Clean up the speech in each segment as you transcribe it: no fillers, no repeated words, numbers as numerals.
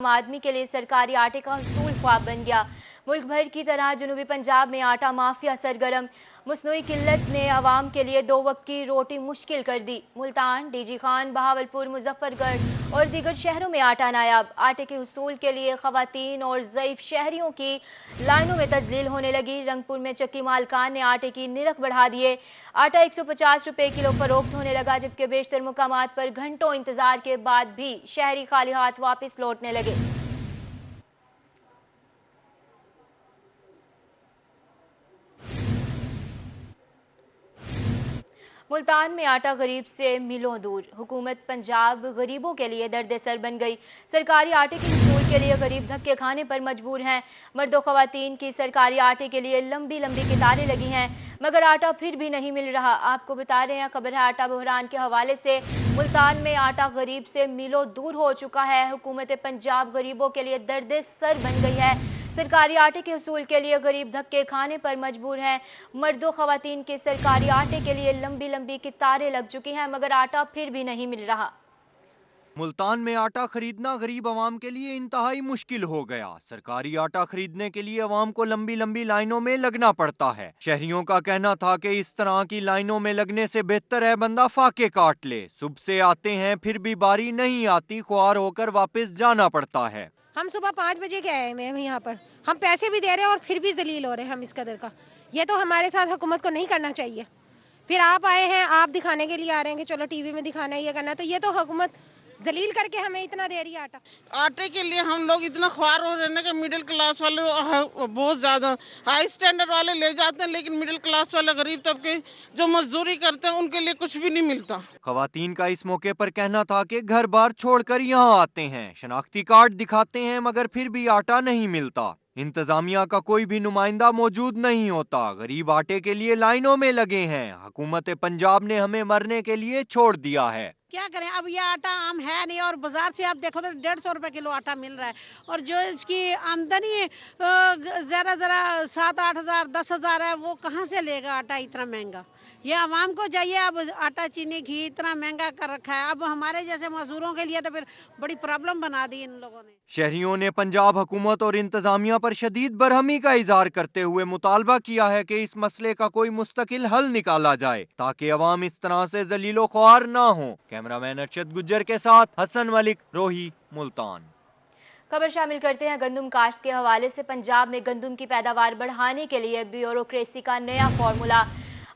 आम आदमी के लिए सरकारी आटे का हसूल ख्वाब बन गया। मुल्क भर की तरह जनूबी पंजाब में आटा माफिया सरगर्म। मसनूई किल्लत ने आवाम के लिए 2 वक्त की रोटी मुश्किल कर दी। मुल्तान, डीजी खान, बहावलपुर, मुजफ्फरगढ़ और दीगर शहरों में आटा नायाब। आटे के हसूल के लिए खवातीन और ज़ईफ शहरियों की लाइनों में तजलील होने लगी। रंगपुर में चक्की मालकान ने आटे की निरख बढ़ा दिए। आटा 150 रुपए किलो फरोख्त होने लगा, जबकि बेशतर मुकामात पर घंटों इंतजार के बाद भी शहरी खाली हाथ वापस लौटने लगे। मुल्तान में आटा गरीब से मिलों दूर। हुकूमत पंजाब गरीबों के लिए दर्द सर बन गई। सरकारी आटे के हसूल के लिए गरीब धक्के खाने पर मजबूर हैं। मर्दों खवातीन की सरकारी आटे के लिए लंबी लंबी कतारें लगी हैं, मगर आटा फिर भी नहीं मिल रहा। आपको बता रहे हैं, खबर है आटा बहरान के हवाले से। मुल्तान में आटा गरीब से मिलों दूर हो चुका है। हुकूमत पंजाब गरीबों के लिए दर्द सर बन गई है। सरकारी आटे के हसूल के लिए गरीब धक्के खाने पर मजबूर हैं। मर्दों खवातीन के सरकारी आटे के लिए लंबी लंबी कतारें लग चुकी हैं, मगर आटा फिर भी नहीं मिल रहा। मुल्तान में आटा खरीदना गरीब आवाम के लिए इंतहाई मुश्किल हो गया। सरकारी आटा खरीदने के लिए आवाम को लंबी लंबी लाइनों में लगना पड़ता है। शहरियों का कहना था कि इस तरह की लाइनों में लगने से बेहतर है बंदा फाके काट ले। सुबह से आते हैं फिर भी बारी नहीं आती, ख्वार होकर वापस जाना पड़ता है। हम सुबह 5 बजे के आए हैं यहाँ पर, हम पैसे भी दे रहे हैं और फिर भी जलील हो रहे हैं हम इस कदर का। ये तो हमारे साथ हुकूमत को नहीं करना चाहिए। फिर आप आए हैं, आप दिखाने के लिए आ रहे हैं कि चलो टीवी में दिखाना है, ये करना है, तो ये तो हुकूमत जलील करके हमें इतना दे रही है आटा। आटे के लिए हम लोग इतना ख्वार हो रहे हैं कि मिडिल क्लास वाले बहुत ज्यादा हाई स्टैंडर्ड वाले ले जाते हैं, लेकिन मिडिल क्लास वाले गरीब तबके जो मजदूरी करते हैं उनके लिए कुछ भी नहीं मिलता। खवातीन का इस मौके पर कहना था कि घर बार छोड़कर यहाँ आते हैं, शनाख्ती कार्ड दिखाते हैं, मगर फिर भी आटा नहीं मिलता। इंतजामिया का कोई भी नुमाइंदा मौजूद नहीं होता। गरीब आटे के लिए लाइनों में लगे हैं। हुकूमत पंजाब ने हमें मरने के लिए छोड़ दिया है। क्या करें, अब ये आटा आम है नहीं, और बाजार से आप देखो तो 150 रुपए किलो आटा मिल रहा है, और जो इसकी आमदनी जरा जरा 7-8 हजार 10 हजार है, वो कहाँ से लेगा आटा इतना महंगा। ये आवाम को चाहिए। अब आटा चीनी घी इतना महंगा कर रखा है, अब हमारे जैसे मजदूरों के लिए तो फिर बड़ी प्रॉब्लम बना दी इन लोगों ने। शहरियों ने पंजाब हुकूमत और इंतजामिया पर शदीद बरहमी का इजहार करते हुए मुतालबा किया है कि इस मसले का कोई मुस्तकिल हल निकाला जाए, ताकि अवाम इस तरह से जलीलो ख्वार ना हो। कैमरामैन अरशद गुज्जर के साथ हसन मलिक, रोही, मुल्तान। खबर शामिल करते हैं गंदम काश्त के हवाले से। पंजाब में गंदम की पैदावार बढ़ाने के लिए ब्यूरोक्रेसी का नया फार्मूला।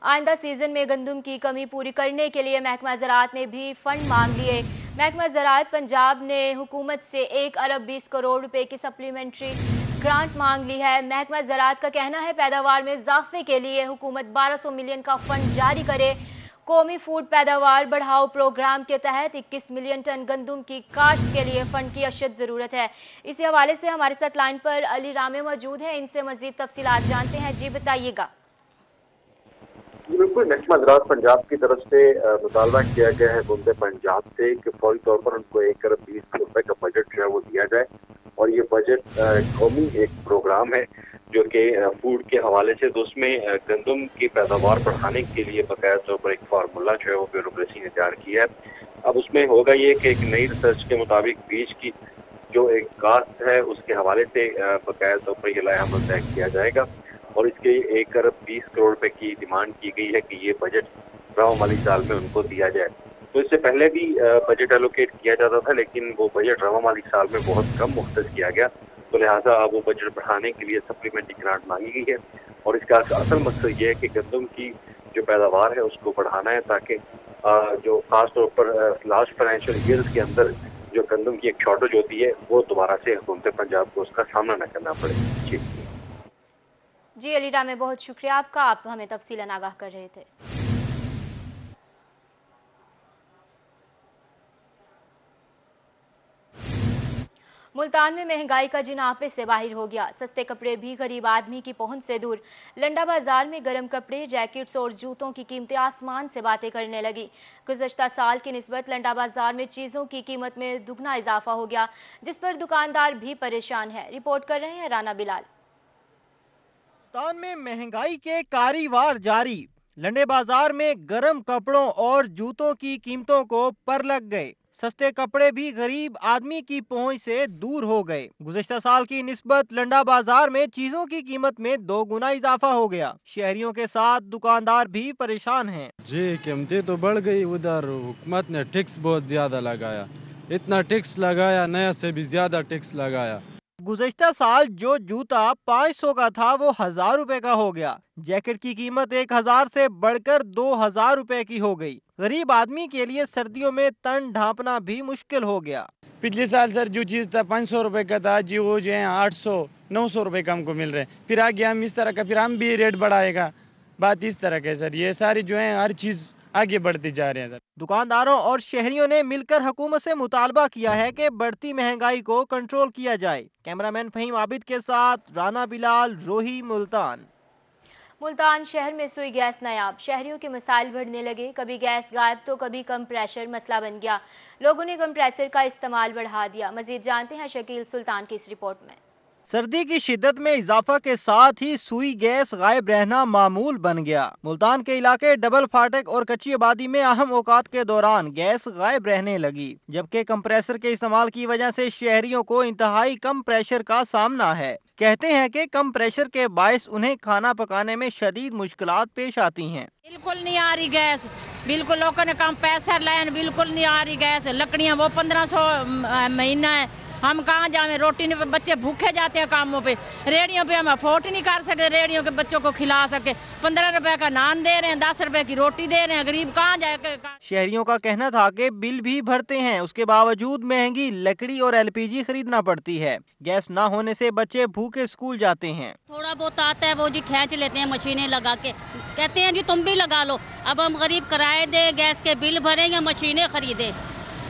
आइंदा सीजन में गंदम की कमी पूरी करने के लिए महकमा ज़राअत ने भी फंड मांग लिए। महकमा ज़राअत पंजाब ने हुकूमत से 1 अरब 20 करोड़ रुपए की सप्लीमेंट्री ग्रांट मांग ली है। महकमा ज़राअत का कहना है, पैदावार में इजाफे के लिए हुकूमत 1200 मिलियन का फंड जारी करे। कौमी फूड पैदावार बढ़ाओ प्रोग्राम के तहत 21 मिलियन टन गंदम की काश्त के लिए फंड की अशद जरूरत है। इसी हवाले से हमारे साथ लाइन पर अली रामे मौजूद हैं, इनसे मजीद तफसीलात जानते हैं। जी बताइएगा। बिल्कुल, महकमा ज़राअत पंजाब की तरफ से मुतालबा किया गया है हुकूमत पंजाब से कि फौरी तौर पर उनको 1 अरब 20 करोड़ रुपए का बजट जो है वो दिया जाए, और ये बजट कौमी एक प्रोग्राम है जो कि फूड के हवाले से, तो उसमें गंदम की पैदावार बढ़ाने के लिए बाकायदा तौर पर एक फार्मूला जो है वो ब्यूरोक्रेसी ने तैयार किया है। अब उसमें होगा ये कि एक नई रिसर्च के मुताबिक बीज की जो एक कास्ट है उसके हवाले से बाकायदा तौर पर ये लाएहमल तय किया जाएगा, और इसके 1 अरब 20 करोड़ रुपए की डिमांड की गई है कि ये बजट रवा माली साल में उनको दिया जाए। तो इससे पहले भी बजट एलोकेट किया जाता था, लेकिन वो बजट रवा माली साल में बहुत कम मुख्तस किया गया, तो लिहाजा अब वो बजट बढ़ाने के लिए सप्लीमेंट्री ग्रांट मांगी गई है। और इसका असल मकसद ये है कि गंदम की जो पैदावार है उसको बढ़ाना है, ताकि जो खास तौर पर लास्ट फाइनेंशियल ईयर के अंदर जो गंदम की एक शॉर्टेज होती है वो दोबारा से हुकूमत पंजाब को उसका सामना न करना पड़े। जी अली रामे, बहुत शुक्रिया आपका, आप हमें तफसीलन आगाह कर रहे थे। मुल्तान में महंगाई का जिनापे से बाहर हो गया। सस्ते कपड़े भी गरीब आदमी की पहुंच से दूर। लंडा बाजार में गर्म कपड़े, जैकेट्स और जूतों की कीमतें आसमान से बातें करने लगी। गुज़श्ता साल की निस्बत लंडा बाजार में चीजों की कीमत में दुगना इजाफा हो गया, जिस पर दुकानदार भी परेशान है। रिपोर्ट कर रहे हैं राना बिलाल। मुल्तान में महंगाई के कारीवार जारी। लंडे बाजार में गर्म कपड़ों और जूतों की कीमतों को पर लग गए। सस्ते कपड़े भी गरीब आदमी की पहुंच से दूर हो गए। गुज़िश्ता साल की निस्बत लंडा बाजार में चीजों की कीमत में 2 गुना इजाफा हो गया। शहरियों के साथ दुकानदार भी परेशान हैं। जी कीमतें तो बढ़ गई, उधर हुकूमत ने टैक्स बहुत ज्यादा लगाया, इतना टैक्स लगाया, नया से भी ज्यादा टैक्स लगाया। गुज़िश्ता साल जो जूता 500 का था वो 1000 रुपए का हो गया। जैकेट की कीमत 1000 से बढ़कर 2000 रुपए की हो गई। गरीब आदमी के लिए सर्दियों में तन ढांपना भी मुश्किल हो गया। पिछले साल सर जो चीज़ था 500 रुपए का था जी, वो जो है 800-900 रुपए का हमको मिल रहे हैं। फिर आगे हम इस तरह का फिर हम भी रेट बढ़ाएगा, बात इस तरह के सर, ये सारी जो है हर चीज़ आगे बढ़ती जा रहे हैं सर। दुकानदारों और शहरियों ने मिलकर हुकूमत से मुतालबा किया है कि बढ़ती महंगाई को कंट्रोल किया जाए। कैमरामैन फहीम आबिद के साथ राना बिलाल, रोही, मुल्तान। मुल्तान शहर में सुई गैस नायाब, शहरियों के मसाइल बढ़ने लगे। कभी गैस गायब तो कभी कंप्रेशर मसला बन गया। लोगों ने कंप्रेसर का इस्तेमाल बढ़ा दिया। मजीद जानते हैं शकील सुल्तान की इस रिपोर्ट में। सर्दी की शिद्दत में इजाफा के साथ ही सुई गैस गायब रहना मामूल बन गया। मुल्तान के इलाके डबल फाटक और कच्ची आबादी में अहम औकात के दौरान गैस गायब रहने लगी, जबकि कंप्रेसर के इस्तेमाल की वजह से शहरियों को इंतहाई कम प्रेशर का सामना है। कहते हैं कि कम प्रेशर के बायस उन्हें खाना पकाने में शदीद मुश्किलात पेश आती हैं। बिल्कुल नहीं आ रही गैस, बिल्कुल लोगों ने कम पैसा लाए, बिल्कुल नहीं आ रही गैस। लकड़ियाँ वो 1500 महीना है, हम कहाँ जाएं, रोटी नहीं, बच्चे भूखे जाते हैं कामों पे। रेडियो पे हम अफोर्ड नहीं कर सकते, रेडियो के बच्चों को खिला सके। 15 रुपए का नान दे रहे हैं, 10 रुपए की रोटी दे रहे हैं, गरीब कहाँ जाए। शहरियों का कहना था कि बिल भी भरते हैं, उसके बावजूद महंगी लकड़ी और LPG खरीदना पड़ती है। गैस ना होने से बच्चे भूखे स्कूल जाते हैं। थोड़ा बहुत आता है वो जी खींच लेते हैं मशीनें लगा के, कहते हैं जी तुम भी लगा लो। अब हम गरीब किराए दे, गैस के बिल भरें या मशीनें खरीदें।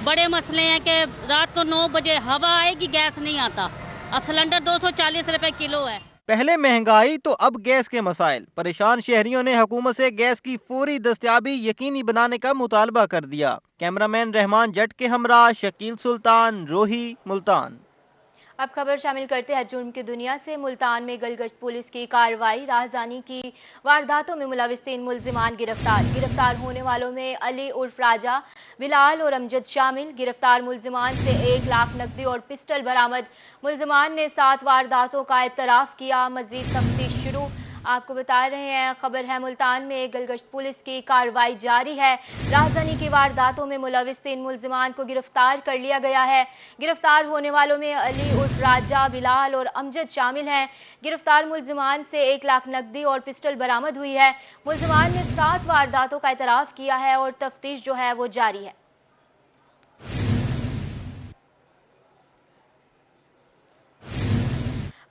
बड़े मसले हैं कि रात को 9 बजे हवा आएगी, गैस नहीं आता। अब सिलेंडर 240 रुपए किलो है। पहले महंगाई तो अब गैस के मसाइल। परेशान शहरियों ने हुकूमत से गैस की फौरी दस्तयाबी यकीनी बनाने का मुतालबा कर दिया। कैमरामैन रहमान जट के हमरा शकील सुल्तान, रोही, मुल्तान। अब खबर शामिल करते हैं जुर्म की दुनिया से। मुल्तान में गलगश्त पुलिस की कार्रवाई, राहजानी की वारदातों में मुलविस 3 मुल्जिमान गिरफ्तार। गिरफ्तार होने वालों में अली उर्फ राजा, बिलाल और अमजद शामिल। गिरफ्तार मुल्जिमान से 1 लाख नकदी और पिस्टल बरामद। मुल्जिमान ने 7 वारदातों का एतराफ किया। मजीद तफ्तीश शुरू। आपको बता रहे हैं, खबर है मुल्तान में गलगश्त पुलिस की कार्रवाई जारी है। राहजानी की वारदातों में मुलविस 3 मुल्जिमान को गिरफ्तार कर लिया गया है। गिरफ्तार होने वालों में अली उर्फ राजा, बिलाल और अमजद शामिल हैं। गिरफ्तार मुल्जिमान से 1 लाख नकदी और पिस्टल बरामद हुई है। मुल्जिमान ने 7 वारदातों का एतराफ किया है और तफ्तीश जो है वो जारी है।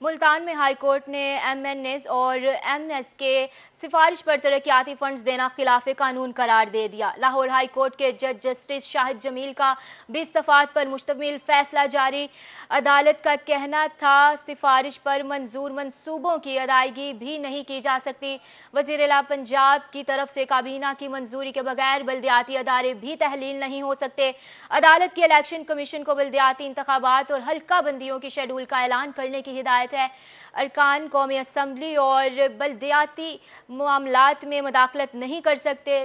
मुल्तान में हाई कोर्ट ने MNS और MS के सिफारिश पर तरक्याती फंड्स देना खिलाफ कानून करार दे दिया। लाहौर हाई कोर्ट के जज जस्टिस शाहिद जमील का 20 सफ़ात पर मुश्तमिल फैसला जारी। अदालत का कहना था सिफारिश पर मंजूर मंसूबों की अदायगी भी नहीं की जा सकती। वज़ीर आला पंजाब की तरफ से काबीना की मंजूरी के बगैर बल्दियाती अदारे भी तहलील नहीं हो सकते। अदालत की इलेक्शन कमीशन को बल्दियाती इंतखाबात और हल्का बंदियों की शेड्यूल का ऐलान करने की हिदायत है। अरकान कौमी असम्बली और बल्दियाती मामलात में मुदाखलत नहीं कर सकते,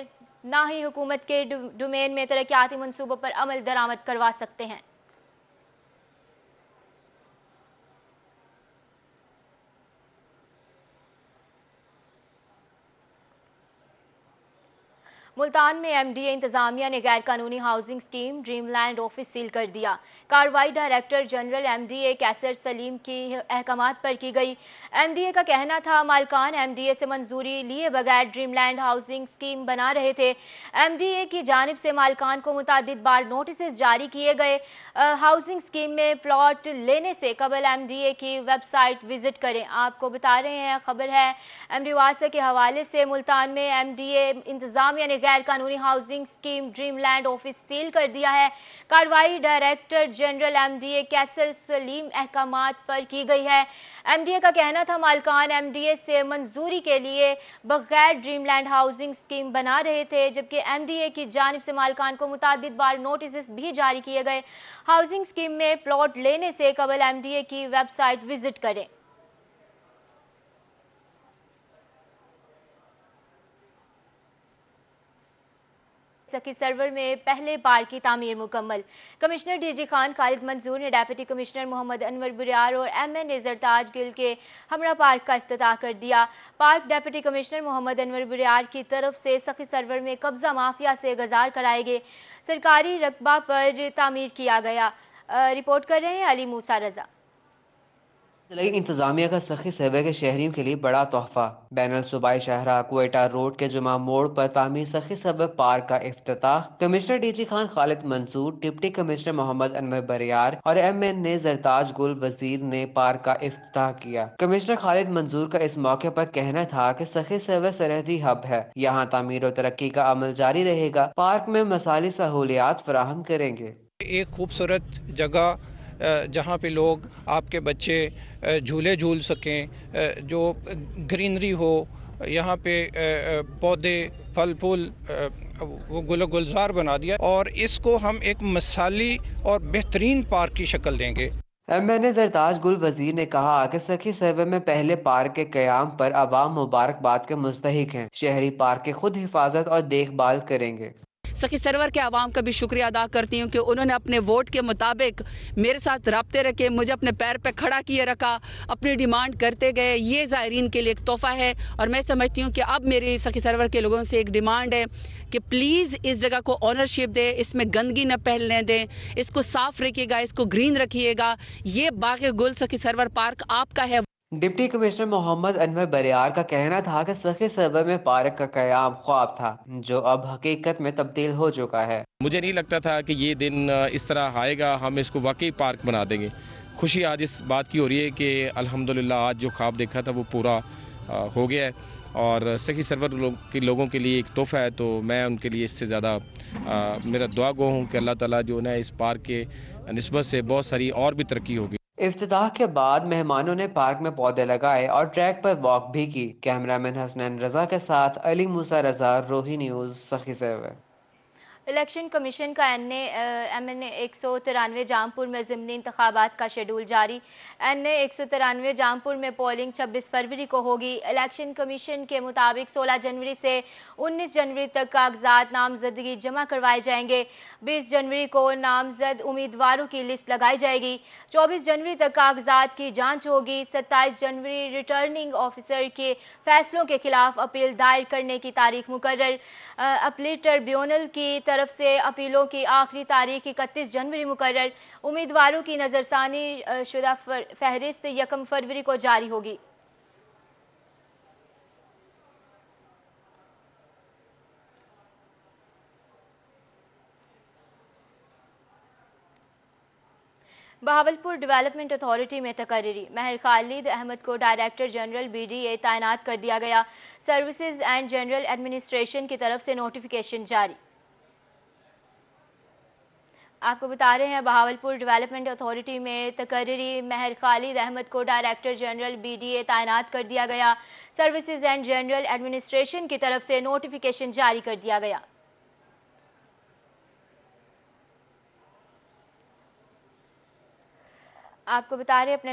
ना ही हुकूमत के डोमेन में तरक्याती मंसूबों पर अमल दरामद करवा सकते हैं। मुल्तान में MDA इंतजामिया ने गैर कानूनी housing scheme dreamland office seal कर दिया। कार्रवाई डायरेक्टर जनरल MDA कैसर सलीम की अहकामात पर की गई। MDA का कहना था मालकान MDA से मंजूरी लिए बगैर ड्रीमलैंड हाउसिंग स्कीम बना रहे थे। MDA की जानिब से मालकान को मुतादिद बार नोटिस जारी किए गए। हाउसिंग स्कीम में प्लॉट लेने से कबल MDA की वेबसाइट विजिट करें। आपको बता रहे हैं, खबर है MD वासा के हवाले से। मुल्तान में MDA इंतजामिया ने गैर कानूनी housing scheme dreamland office seal कर दिया है। कार्रवाई डायरेक्टर जनरल MDA कैसर सलीम अहकामात पर की गई है। MDA का कहना था मालकान MDA से मंजूरी के लिए बगैर ड्रीमलैंड हाउसिंग स्कीम बना रहे थे, जबकि MDA की जानिब से मालकान को मुतादिद बार नोटिस भी जारी किए गए। हाउसिंग स्कीम में प्लॉट लेने से कबल MDA की वेबसाइट विजिट करें। सखी सर्वर में पहले पार्क की तामीर मुकम्मल। कमिश्नर डीजी खान खालिद मंजूर ने डिप्टी कमिश्नर मोहम्मद अनवर बुरियार और MNA जरताज गिल के हमरा पार्क का इफ्तिताह कर दिया। Park deputy commissioner Mohammad Anwar Buriyar की तरफ से सखी सर्वर में कब्जा माफिया से गजार कराए गए सरकारी रकबा पर तामीर किया गया। रिपोर्ट कर रहे हैं अली मूसा रजा। जिला इंतजामिया का सखी सर्वे के शहरियों के लिए बड़ा तोहफा। बैनुल सूबाई शाहरा क्वेटा रोड के जुमा मोड़ पर तामीर सखी सर्वे पार्क का इफ्तिताह commissioner DG Khan Khalid Mansoor, deputy commissioner Mohammad Anwar Bariyar और MNA जरताज गुल वजीर ने पार्क का इफ्तिताह किया। कमिश्नर खालिद मंसूर का इस मौके पर कहना था कि सखी सर्वे सरहदी हब है, यहाँ तामीर और तरक्की का अमल जारी रहेगा। पार्क में मसाली सहूलियात फराहम करेंगे। एक खूबसूरत जगह जहाँ पे लोग आपके बच्चे झूले झूल सकें, जो ग्रीनरी हो, यहाँ पे पौधे फल फूल वो गुलजार बना दिया और इसको हम एक मसाली और बेहतरीन पार्क की शक्ल देंगे। MNA जरताज गुल वजीर ने कहा कि सखी सर्वे में पहले पार्क के कयाम पर अवाम मुबारकबाद के मुस्तहिक हैं। शहरी पार्क की खुद हिफाजत और देखभाल करेंगे। सखी सर्वर के आवाम का भी शुक्रिया अदा करती हूँ कि उन्होंने अपने वोट के मुताबिक मेरे साथ राब्ते रखे, मुझे अपने पैर पे खड़ा किए रखा, अपनी डिमांड करते गए। ये ज़ायरीन के लिए एक तोहफा है और मैं समझती हूँ कि अब मेरी सखी सर्वर के लोगों से एक डिमांड है कि प्लीज़ इस जगह को ऑनरशिप दे, इसमें गंदगी न फैलने दें, इसको साफ रखिएगा, इसको ग्रीन रखिएगा। ये बाग गुल सखी सर्वर पार्क आपका है। डिप्टी कमिश्नर मोहम्मद अनवर बरियार का कहना था कि सखी सर्वे में पार्क का कयाम ख्वाब था, जो अब हकीकत में तब्दील हो चुका है। मुझे नहीं लगता था कि ये दिन इस तरह आएगा, हम इसको वाकई पार्क बना देंगे। खुशी आज इस बात की हो रही है कि अल्हम्दुलिल्लाह आज जो ख्वाब देखा था वो पूरा हो गया है और सखी सर्वर के लोगों के लिए एक तोहफा है। तो मैं उनके लिए इससे ज़्यादा मेरा दुआ गो हूँ कि अल्लाह ताला जो है इस पार्क के निस्बत से बहुत सारी और भी तरक्की होगी। इफ्तिताह के बाद मेहमानों ने पार्क में पौधे लगाए और ट्रैक पर वॉक भी की। कैमरामैन हसनैन रजा के साथ अली मूसा रजा, रोही न्यूज़, सखी सर्वे। इलेक्शन कमीशन का MNA 193 जामपुर में ज़िमनी इंतखाबात का शेड्यूल जारी। NA 193 जामपुर में पोलिंग 26 फरवरी को होगी। इलेक्शन कमीशन के मुताबिक 16 जनवरी से 19 जनवरी तक कागजात नामजदगी जमा करवाए जाएंगे। 20 जनवरी को नामजद उम्मीदवारों की लिस्ट लगाई जाएगी। 24 जनवरी तक कागजात की जांच होगी। 27 जनवरी रिटर्निंग ऑफिसर के फैसलों के खिलाफ अपील दायर करने की तारीख मुकर्रर। अपील ट्रिब्यूनल की तरफ से अपीलों की आखिरी तारीख 31 जनवरी मुकर्रर। उम्मीदवारों की नजरसानी शुदा फहरिस्त 1 फरवरी को जारी होगी। बहावलपुर डेवलपमेंट अथॉरिटी में तकर्री। महर खालिद अहमद को डायरेक्टर जनरल BDA तैनात कर दिया गया। सर्विसेज एंड जनरल एडमिनिस्ट्रेशन की तरफ से नोटिफिकेशन जारी। आपको बता रहे हैं बहावलपुर डेवलपमेंट अथॉरिटी में तकर्री। महर खालिद अहमद को डायरेक्टर जनरल BDA तैनात कर दिया गया। सर्विसेज एंड जनरल एडमिनिस्ट्रेशन की तरफ से नोटिफिकेशन जारी कर दिया गया। आपको बता रहे अपने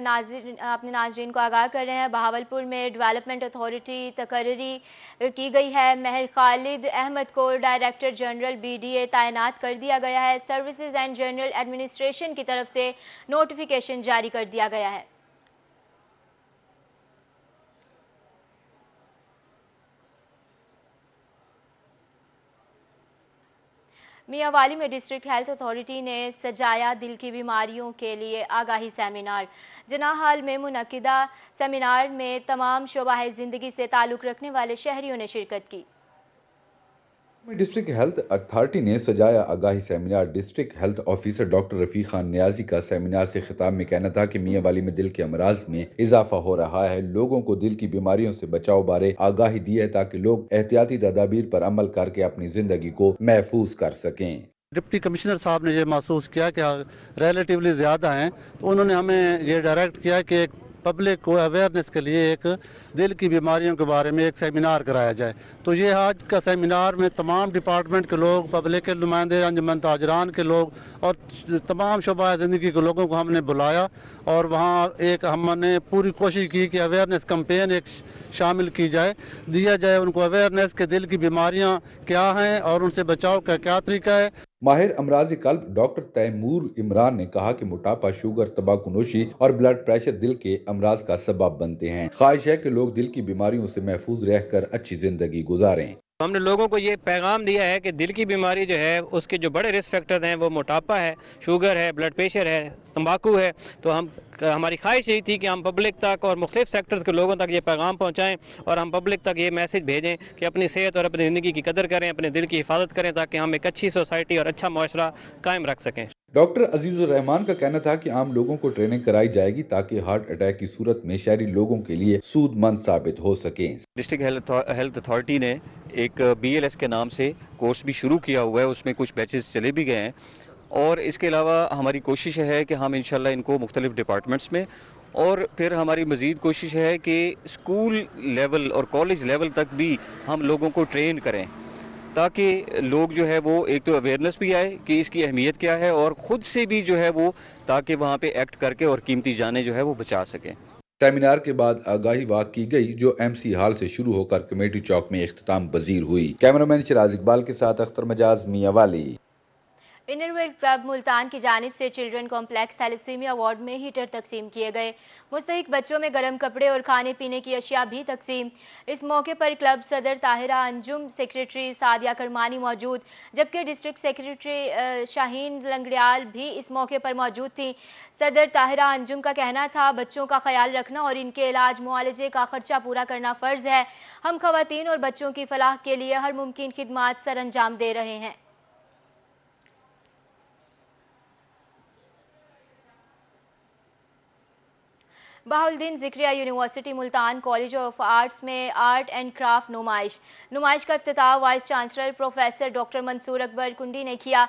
नाज़रीन को आगाह कर रहे हैं बहावलपुर में डेवलपमेंट अथॉरिटी तकर्री की गई है। महर खालिद अहमद को डायरेक्टर जनरल BDA तैनात कर दिया गया है। सर्विसेज एंड जनरल एडमिनिस्ट्रेशन की तरफ से नोटिफिकेशन जारी कर दिया गया है। मियांवाली में डिस्ट्रिक्ट हेल्थ अथॉरिटी ने सजाया दिल की बीमारियों के लिए आगाही सेमिनार। जनाह हाल में मुनक्किदा सेमिनार में तमाम शोबाए जिंदगी से ताल्लुक़ रखने वाले शहरियों ने शिरकत की। डिस्ट्रिक्ट हेल्थ अथॉरिटी ने सजाया आगाही seminar. District health officer doctor Rafiq Khan Niazi का सेमिनार से खिताब में कहना था कि मियांवाली में दिल के अमराज में इजाफा हो रहा है। लोगों को दिल की बीमारियों से बचाव बारे आगाही दी है ताकि लोग एहतियाती तदाबीर पर अमल करके अपनी जिंदगी को महफूज कर सकें। डिप्टी कमिश्नर साहब ने ये महसूस किया कि रिलेटिवली ज़्यादा हैं, तो उन्होंने हमें ये डायरेक्ट किया कि पब्लिक को अवेयरनेस के लिए एक दिल की बीमारियों के बारे में एक सेमिनार कराया जाए। तो ये आज का सेमिनार में तमाम डिपार्टमेंट के लोग, पब्लिक के नुमाइंदे, अंजुमन ताजरान के लोग और तमाम शोबा ज़िंदगी के लोगों को हमने बुलाया और वहाँ एक हमने पूरी कोशिश की कि अवेयरनेस कैंपेन एक शामिल की जाए, दिया जाए उनको अवेयरनेस के दिल की बीमारियां क्या हैं और उनसे बचाव का क्या तरीका है। माहिर अमराज कल्ब डॉक्टर तैमूर इमरान ने कहा कि मोटापा, शुगर, तंबाकूनोशी और ब्लड प्रेशर दिल के अमराज का सबब बनते हैं। ख्वाहिश है कि लोग दिल की बीमारियों से महफूज रहकर अच्छी जिंदगी गुजारें। हमने लोगों को ये पैगाम दिया है कि दिल की बीमारी जो है उसके जो बड़े रिस्क फैक्टर हैं वो मोटापा है, शुगर है, ब्लड प्रेशर है, तंबाकू है। तो हमारी ख्वाहिश यही थी कि हम पब्लिक तक और मुख्तलिफ सेक्टर्स के लोगों तक ये पैगाम पहुंचाएं और हम पब्लिक तक ये मैसेज भेजें कि अपनी सेहत और अपनी ज़िंदगी की कदर करें, अपने दिल की हिफाजत करें, ताकि हम एक अच्छी सोसाइटी और अच्छा मुआशरा कायम रख सकें। डॉक्टर अजीजुर रहमान का कहना था कि आम लोगों को ट्रेनिंग कराई जाएगी ताकि हार्ट अटैक की सूरत में शहरी लोगों के लिए सूदमंद साबित हो सके। डिस्ट्रिक्ट हेल्थ अथॉरिटी ने एक BLS के नाम से कोर्स भी शुरू किया हुआ है, उसमें कुछ बैचेस चले भी गए हैं और इसके अलावा हमारी कोशिश है कि हम इंशाल्लाह इनको मुख्तलिफ डिपार्टमेंट्स में और फिर हमारी मज़ीद कोशिश है कि स्कूल लेवल और कॉलेज लेवल तक भी हम लोगों को ट्रेन करें ताकि लोग जो है वो एक तो अवेयरनेस भी आए कि इसकी अहमियत क्या है और ख़ुद से भी जो है वो ताकि वहाँ पे एक्ट करके और कीमती जानें जो है वो बचा सकें। सेमिनार के बाद आगाही वाक की गई जो MC हॉल से शुरू होकर कमेटी चौक में इख्तिताम पजीर हुई। कैमरामैन शिराज इकबाल के साथ अख्तर मजाज, मियावाली। इनरवेल क्लब मुल्तान की जानिब से चिल्ड्रन कॉम्प्लेक्स थैलेसीमिया वार्ड में हीटर तकसीम किए गए। मुस्तहिक बच्चों में गर्म कपड़े और खाने पीने की अशिया भी तकसीम। इस मौके पर क्लब सदर ताहिरा अंजुम, सेक्रेटरी सादिया करमानी मौजूद, जबकि डिस्ट्रिक्ट सेक्रेटरी शाहीन लंगड़ियाल भी इस मौके पर मौजूद थी। सदर ताहिरा अंजुम का कहना था, बच्चों का ख्याल रखना और इनके इलाज मुआलजे का खर्चा पूरा करना फ़र्ज है। हम ख़वातीन और बच्चों की फलाह के लिए हर मुमकिन खिदमात सर अंजाम दे रहे हैं। Bahauddin Zakariya university Multan college of arts में आर्ट एंड क्राफ्ट नुमाइश का इफ्तिताह vice chancellor professor doctor Mansoor Akbar Kundi ने किया।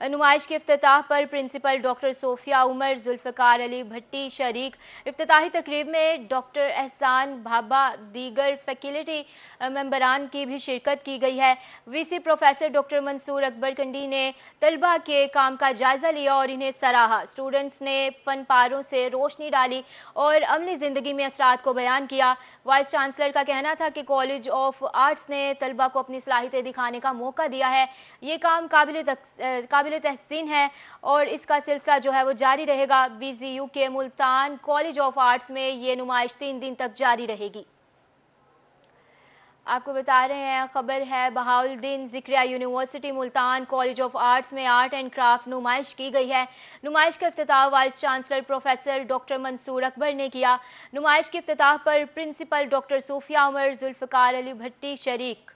नुमाइश के इफ्तिताह पर प्रिंसिपल डॉक्टर सोफिया उमर, जुल्फ़िकार अली भट्टी शरीक। इफ्तिताही तकरीब में डॉक्टर एहसान भाबा, दीगर फैकल्टी मेंबरान की भी शिरकत की गई है। VC professor doctor Mansoor Akbar Kundi ने तलबा के काम का जायजा लिया और इन्हें सराहा। स्टूडेंट्स ने फन पारों से रोशनी डाली और अमली जिंदगी में असरात को बयान किया। वाइस चांसलर का कहना था कि कॉलेज ऑफ आर्ट्स ने तलबा को अपनी सलाहियतें दिखाने का मौका दिया है। ये काम काबिल तहसीन है और इसका सिलसिला जो है वो जारी रहेगा। BZU के मुल्तान कॉलेज ऑफ आर्ट्स में ये नुमाइश 3 दिन तक जारी रहेगी। आपको बता रहे हैं, खबर है Bahauddin Zakariya university Multan college of arts में आर्ट एंड क्राफ्ट नुमाइश की गई है। नुमाइश का इफ्तिताह vice chancellor professor doctor Mansoor Akbar ने किया। नुमाइश के इफ्तिताह पर प्रिंसिपल डॉक्टर सोफिया उमर, जुल्फ़िकार अली भट्टी शरीक।